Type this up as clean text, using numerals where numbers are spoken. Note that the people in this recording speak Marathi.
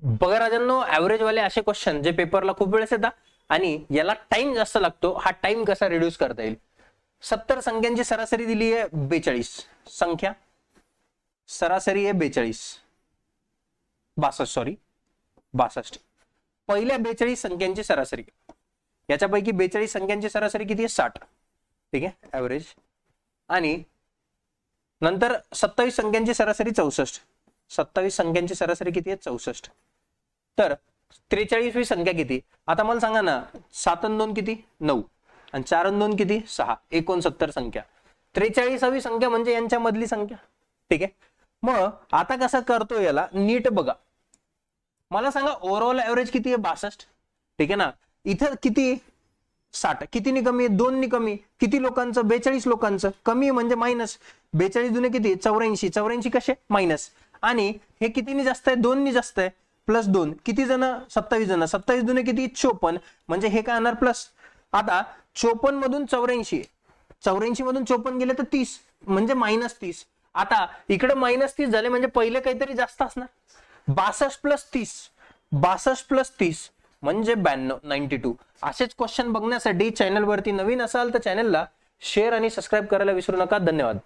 बघा राजांनो, ऍव्हरेज वाले असे क्वेश्चन जे पेपरला खूप वेळेस येतात आणि याला टाइम जास्त लागतो, हा टाइम कसा रिड्यूस करता येईल. 70 संख्यांची सरासरी दिली आहे 42 संख्या, सरासरी आहे 62. पहिल्या 42 संख्यांची सरासरी, याच्यापैकी 42 संख्यांची सरासरी किती आहे 60. ठीक आहे ऍव्हरेज. आणि नंतर 27 संख्यांची सरासरी 64. 27 संख्यांची सरासरी किती आहे 64. तर 43वी संख्या किती. आता मला सांगा ना, 7 आणि 2 किती 9 आणि 4 आणि 2 किती 6, 69 संख्या. 43वी संख्या म्हणजे यांच्या मधली संख्या. ठीक आहे. मग आता कसं करतो याला नीट बघा. मला सांगा ओव्हरऑल ऍव्हरेज किती आहे 62. ठीक आहे ना. इथं किती 60, कितीने कमी आहे 2 ने कमी. किती लोकांचं 42 लोकांचं. कमी म्हणजे मायनस. 42 दुने किती 84. 84 कसे मायनस. आणि हे कितीने जास्त आहे 2 ने जास्त आहे. प्लस 2 किती जण 27 जण. 27 दुने किती 54 म्हणजे हे काय येणार प्लस. आता 54 मधून 84, 84 मधून 54 गेले तर 30 म्हणजे -30. आता इकडे -30 झाले म्हणजे पहिले काहीतरी जास्त असणार. 62 प्लस 30, 62 प्लस 30 म्हणजे 92, 92. असेच क्वेश्चन बघण्यासाठी चॅनलवरती नवीन असाल तर चॅनलला शेअर आणि सबस्क्राईब करायला विसरू नका. धन्यवाद.